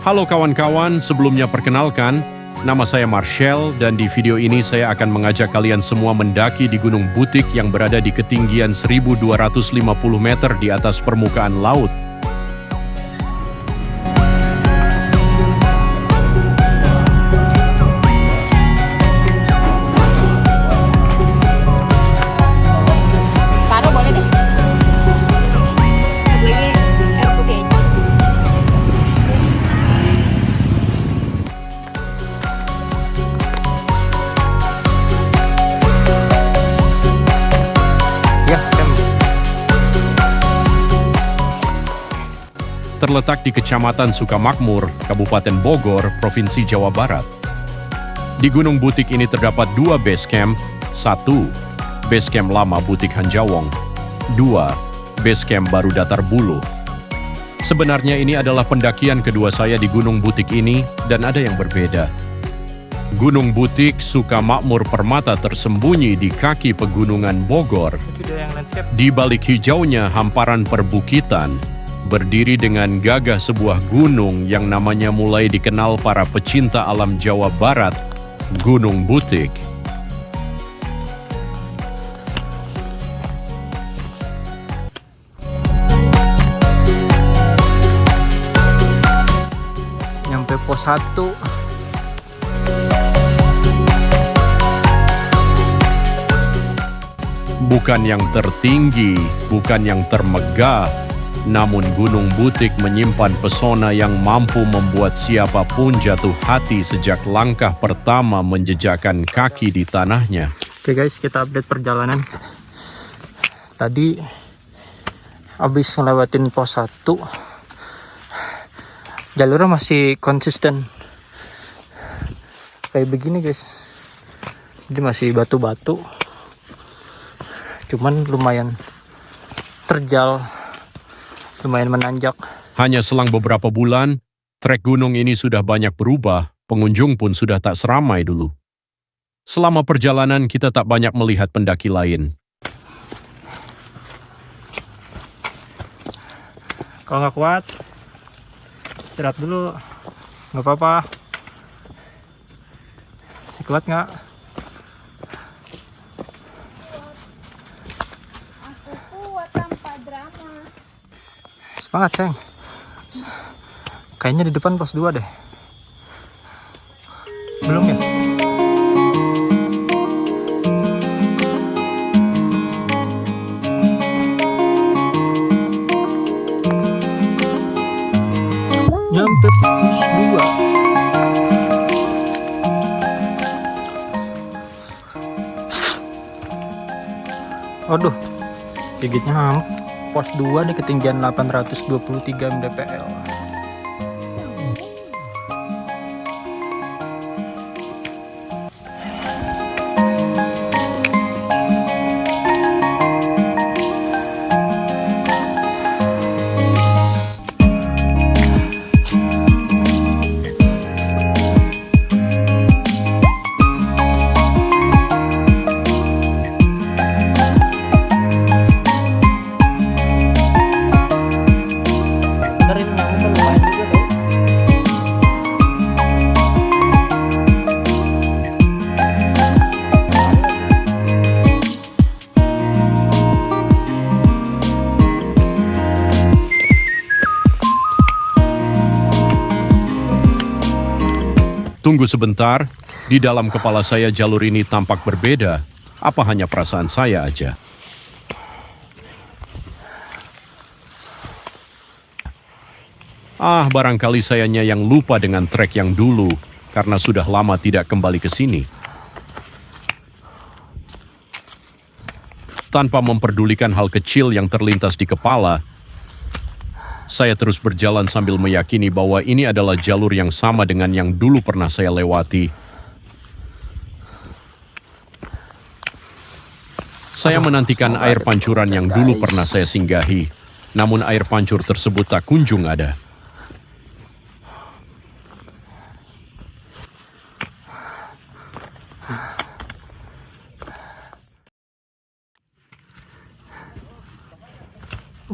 Halo kawan-kawan, sebelumnya perkenalkan, nama saya Marshall dan di video ini saya akan mengajak kalian semua mendaki di Gunung Butik yang berada di ketinggian 1250 meter di atas permukaan laut. Terletak di Kecamatan Sukamakmur, Kabupaten Bogor, Provinsi Jawa Barat. Di Gunung Butik ini terdapat dua base camp. 1. Base camp lama Butik Hanjawong. 2. Base camp baru Datar Bulu. Sebenarnya ini adalah pendakian kedua saya di Gunung Butik ini dan ada yang berbeda. Gunung Butik Sukamakmur Permata tersembunyi di kaki pegunungan Bogor. Di balik hijaunya hamparan perbukitan, berdiri dengan gagah sebuah gunung yang namanya mulai dikenal para pecinta alam Jawa Barat, Gunung Butik. Nyampe pos 1. Bukan yang tertinggi, bukan yang termegah, namun Gunung Butik menyimpan pesona yang mampu membuat siapapun jatuh hati sejak langkah pertama menjejakkan kaki di tanahnya. Oke guys, kita update perjalanan. Tadi habis ngelewatin pos 1, jalurnya masih konsisten kayak begini guys. Jadi masih batu-batu, cuman lumayan terjal, lumayan menanjak. Hanya selang beberapa bulan, trek gunung ini sudah banyak berubah, pengunjung pun sudah tak seramai dulu. Selama perjalanan kita tak banyak melihat pendaki lain. Kalau nggak kuat, istirahat dulu, nggak apa-apa. Masih kuat nggak? Aku kuat tanpa drama. Semangat sayang. Kayaknya di depan pos 2 deh. Belum ya? Nyampe pos 2. Waduh, gigitnya hamuk. Pos 2 di ketinggian 823 mdpl. Tunggu sebentar, di dalam kepala saya jalur ini tampak berbeda. Apa hanya perasaan saya aja? Barangkali sayanya yang lupa dengan trek yang dulu, karena sudah lama tidak kembali ke sini. Tanpa memperdulikan hal kecil yang terlintas di kepala, saya terus berjalan sambil meyakini bahwa ini adalah jalur yang sama dengan yang dulu pernah saya lewati. Saya menantikan air pancuran yang dulu pernah saya singgahi, namun air pancur tersebut tak kunjung ada.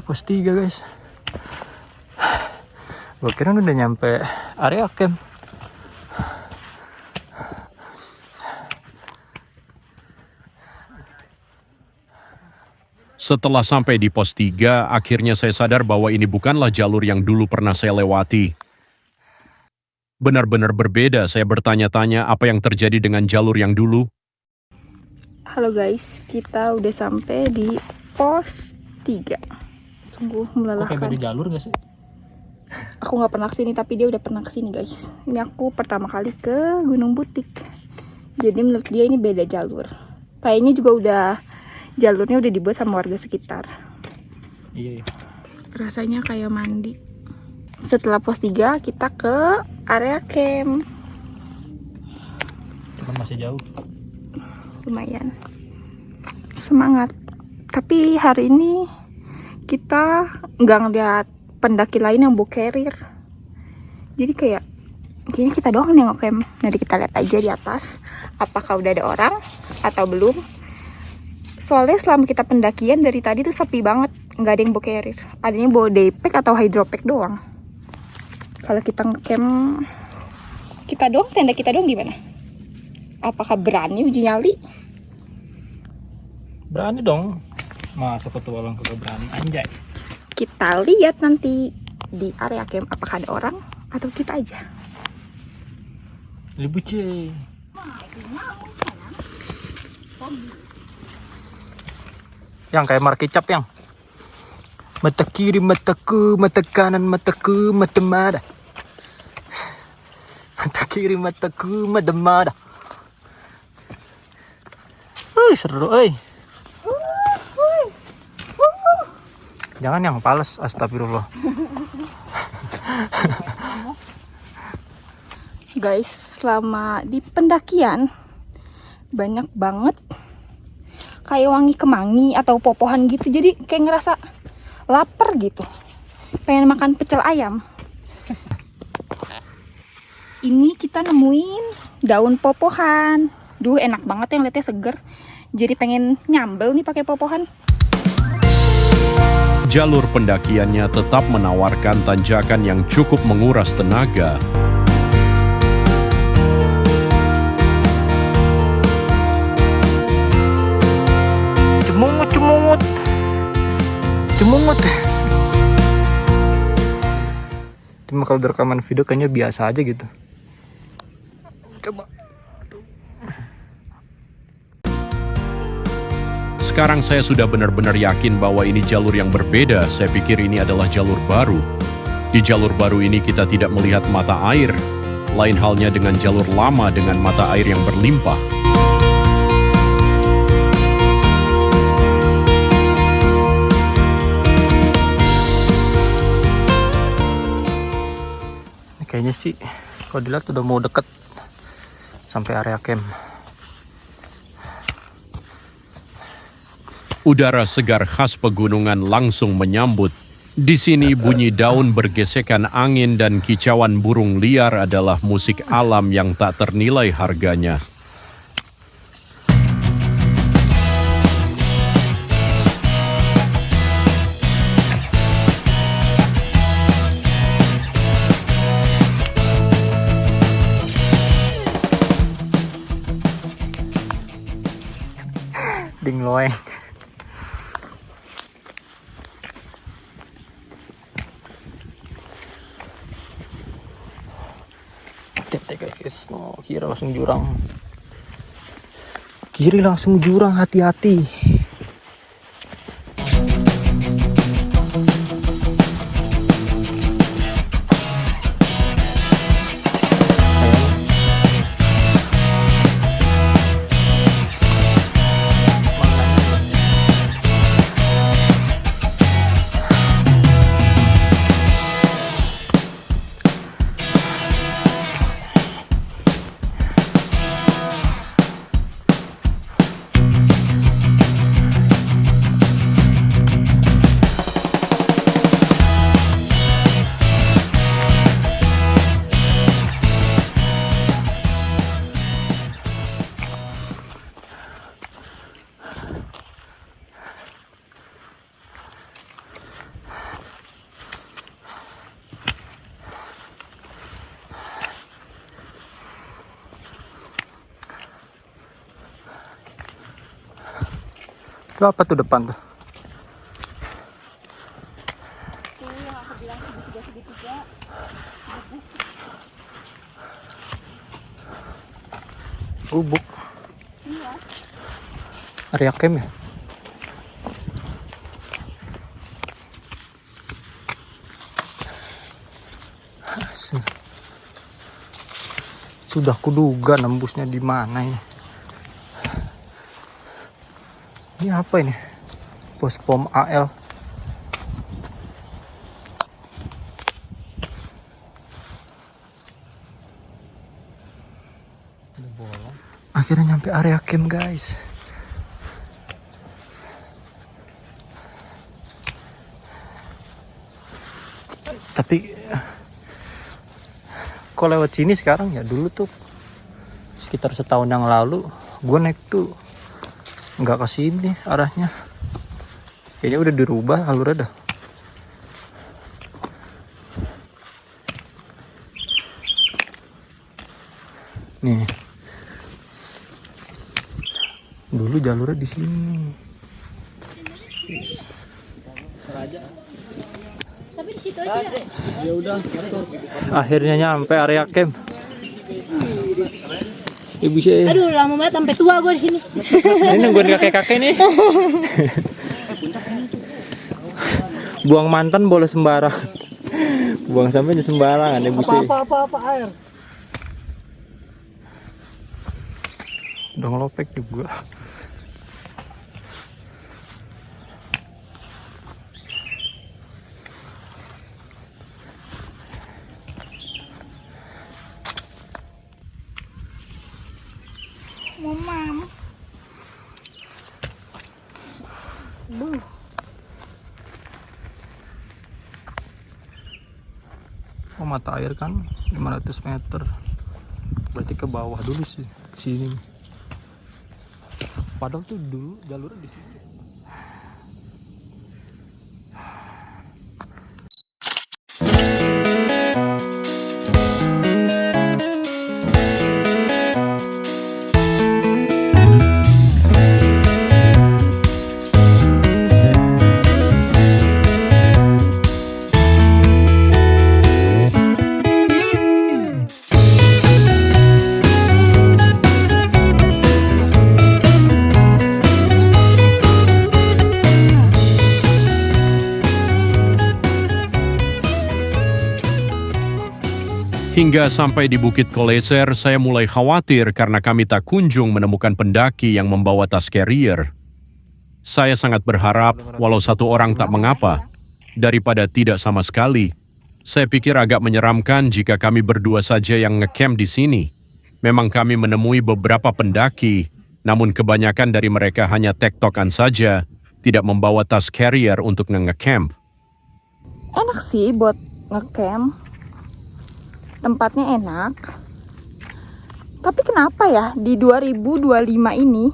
Pos 3 guys. Gue kira udah nyampe area camp. Setelah sampai di pos 3, akhirnya saya sadar bahwa ini bukanlah jalur yang dulu pernah saya lewati. Benar-benar berbeda, saya bertanya-tanya apa yang terjadi dengan jalur yang dulu. Halo guys, kita udah sampai di pos 3. Sungguh melelahkan. Kayak beda jalur gak sih? Aku nggak pernah kesini, tapi dia udah pernah kesini guys. Ini aku pertama kali ke Gunung Butik. Jadi menurut dia ini beda jalur. Kayaknya juga jalurnya udah dibuat sama warga sekitar. Iya. Rasanya kayak mandi. Setelah pos 3 kita ke area camp. Cuman masih jauh. Lumayan. Semangat. Tapi hari ini kita nggak ngeliat pendaki lain yang bawa carrier. Jadi kayaknya kita doang yang ngecamp. Nanti kita lihat aja di atas apakah udah ada orang atau belum. Soalnya selama kita pendakian dari tadi tuh sepi banget, nggak ada yang bawa carrier. Adanya bawa daypack atau hydropack doang. Kalau kita ngecamp tenda kita doang gimana? Apakah berani uji nyali? Berani dong. Masa petualang kagak berani, anjay. Kita lihat nanti di area camp apakah ada orang atau kita aja. Lebih cuy. Yang kayak markicap yang mata kiri mataku, mata kanan mataku, mata mada. Mata kiri mataku, mata mada. Seru, Jangan yang pales, astagfirullah. Guys, selama di pendakian banyak banget kayak wangi kemangi atau popohan gitu. Jadi kayak ngerasa lapar gitu. Pengen makan pecel ayam. Ini kita nemuin daun popohan. Duh, enak banget yang liatnya seger. Jadi pengen nyambel nih pakai popohan. Jalur pendakiannya tetap menawarkan tanjakan yang cukup menguras tenaga. Cemungut. Cuma kalau rekaman video kayaknya biasa aja gitu. Coba. Sekarang saya sudah benar-benar yakin bahwa ini jalur yang berbeda. Saya pikir ini adalah jalur baru. Di jalur baru ini kita tidak melihat mata air. Lain halnya dengan jalur lama dengan mata air yang berlimpah. Kayaknya sih kalau dilihat udah mau deket sampai area camp. Udara segar khas pegunungan langsung menyambut. Di sini bunyi daun bergesekan angin dan kicauan burung liar adalah musik alam yang tak ternilai harganya. Ding loeng. Guys, no, kiri langsung jurang. Kiri langsung jurang, hati-hati. Itu apa tuh depan tuh? Gubuk. Area camp ya? Sudah kuduga nembusnya di mana ini. Ini apa ini? Pos pom AL. Akhirnya nyampe area camp, guys. Tapi kok lewat sini sekarang ya? Dulu tuh sekitar setahun yang lalu gue naik tuh nggak ke sini arahnya. Kayaknya udah dirubah alurnya dah. Nih. Dulu jalurnya di sini. Tapi di situ aja. Ya udah. Akhirnya nyampe area camp. Ibu sih. Aduh, lama banget sampai tua gue di sini. Ini nungguin kakek-kakek nih. Buang mantan boleh sembarangan. Buang sampahnya sembarangan, ibu sih. Apa air. Udah ngelopek juga. Mamam. Oh, mata air kan 500 meter. Berarti ke bawah dulu sih, ke sini. Padahal tuh dulu jalurnya di sini. Hingga sampai di Bukit Koleser, saya mulai khawatir karena kami tak kunjung menemukan pendaki yang membawa tas carrier. Saya sangat berharap, walau satu orang tak mengapa, daripada tidak sama sekali. Saya pikir agak menyeramkan jika kami berdua saja yang ngecamp di sini. Memang kami menemui beberapa pendaki, namun kebanyakan dari mereka hanya tektokan saja, tidak membawa tas carrier untuk ngecamp. Enak sih buat ngecamp. Tempatnya enak. Tapi kenapa ya di 2025 ini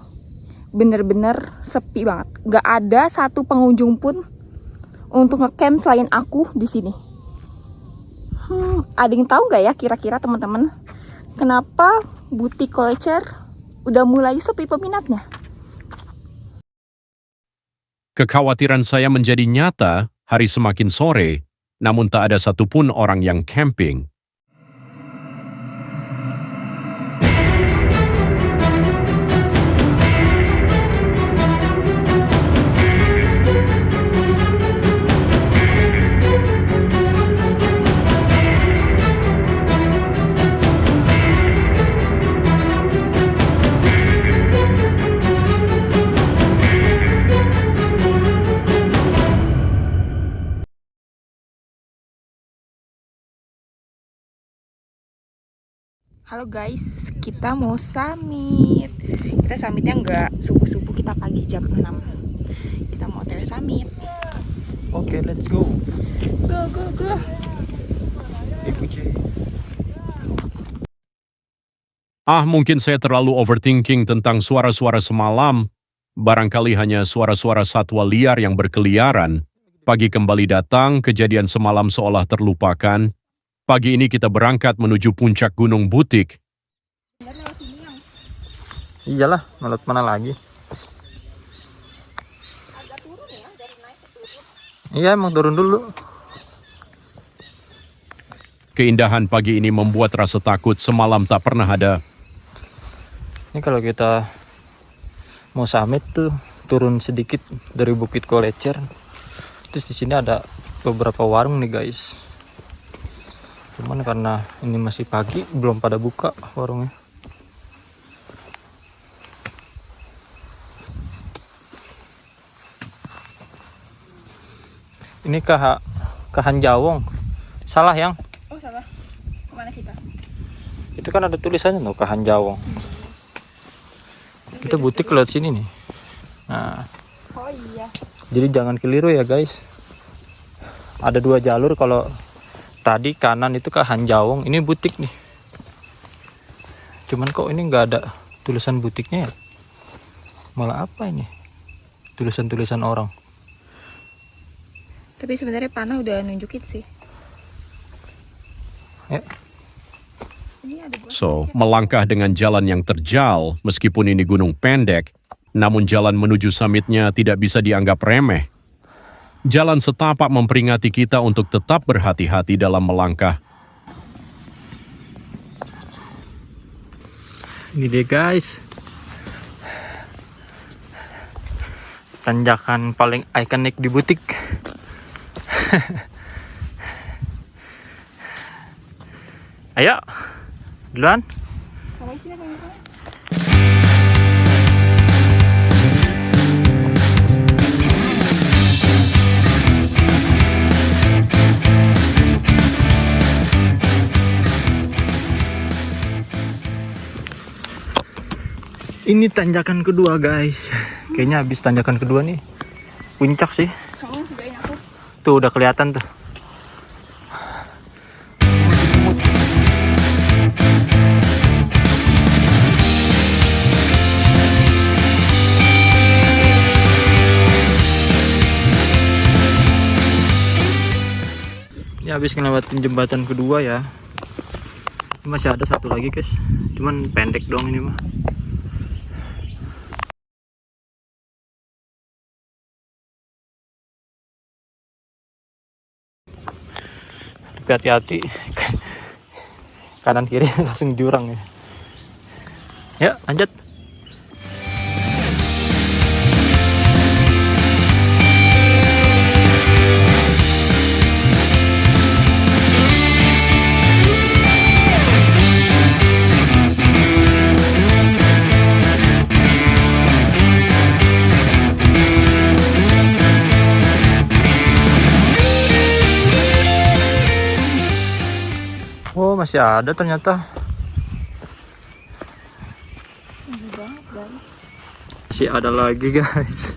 bener-bener sepi banget. Gak ada satu pengunjung pun untuk ngecamp selain aku di sini. Ada yang tahu gak ya kira-kira teman-teman kenapa Butik Koleser udah mulai sepi peminatnya? Kekhawatiran saya menjadi nyata hari semakin sore, namun tak ada satupun orang yang camping. Halo guys, kita mau summit. Kita summitnya nggak subuh-subuh, kita pagi jam 6. Kita mau OTW summit. Oke, let's go. Go. Mungkin saya terlalu overthinking tentang suara-suara semalam. Barangkali hanya suara-suara satwa liar yang berkeliaran. Pagi kembali datang, kejadian semalam seolah terlupakan. Pagi ini kita berangkat menuju puncak Gunung Butik. Iyalah, melot mana lagi? Iya, emang turun dulu. Keindahan pagi ini membuat rasa takut semalam tak pernah ada. Ini kalau kita mau summit tuh turun sedikit dari Bukit Kolecer. Terus di sini ada beberapa warung nih guys. Cuman karena ini masih pagi belum pada buka warungnya. Ini Kahanjawong. Salah yang? Oh salah. Kemana kita? Itu kan ada tulisannya tuh Kahanjawong. Kita butik lewat sini nih. Nah, Oh iya. jadi jangan keliru ya guys. Ada 2 jalur, kalau tadi kanan itu Kahanjawong, ini butik nih. Cuman kok ini nggak ada tulisan butiknya ya? Malah apa ini? Tulisan-tulisan orang. Tapi sebenarnya Pana udah nunjukin sih. Ya. Ini ada buah. So, melangkah dengan jalan yang terjal, meskipun ini gunung pendek, namun jalan menuju summitnya tidak bisa dianggap remeh. Jalan setapak memperingati kita untuk tetap berhati-hati dalam melangkah. Ini deh guys, tanjakan paling ikonik di butik. Ayo, duluan. Kamu sini apa ini? Ini tanjakan kedua guys. Kayaknya habis tanjakan kedua nih. Puncak sih. Kamu sudahin aku. Tuh udah kelihatan tuh. Ini habis ngelewatin jembatan kedua ya. Ini masih ada satu lagi guys. Cuman pendek doang ini mah. Tapi hati-hati, kanan kiri langsung jurang ya. Ya lanjut. Oh masih ada ternyata. Masih ada lagi guys.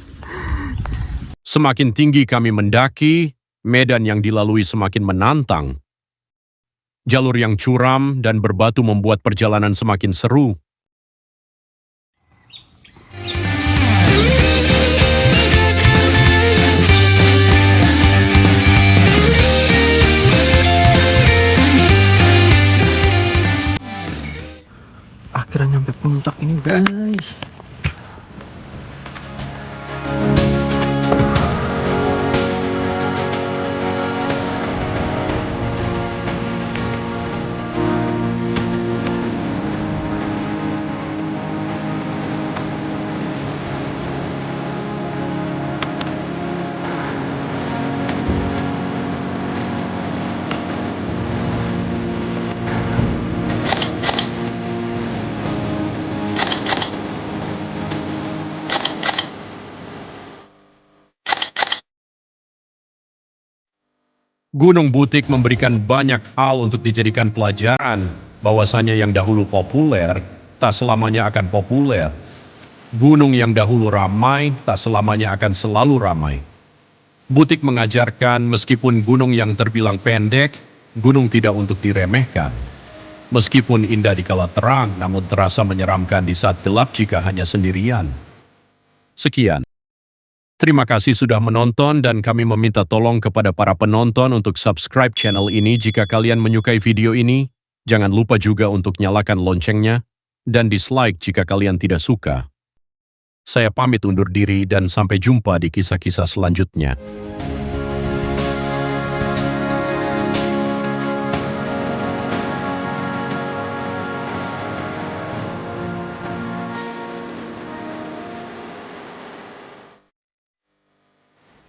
Semakin tinggi kami mendaki, medan yang dilalui semakin menantang. Jalur yang curam dan berbatu membuat perjalanan semakin seru. Akhirnya nyampe puncak ini guys. Gunung Butik memberikan banyak hal untuk dijadikan pelajaran, bahwasanya yang dahulu populer, tak selamanya akan populer. Gunung yang dahulu ramai, tak selamanya akan selalu ramai. Butik mengajarkan meskipun gunung yang terbilang pendek, gunung tidak untuk diremehkan. Meskipun indah di kala terang, namun terasa menyeramkan di saat gelap jika hanya sendirian. Sekian. Terima kasih sudah menonton dan kami meminta tolong kepada para penonton untuk subscribe channel ini jika kalian menyukai video ini. Jangan lupa juga untuk nyalakan loncengnya dan dislike jika kalian tidak suka. Saya pamit undur diri dan sampai jumpa di kisah-kisah selanjutnya.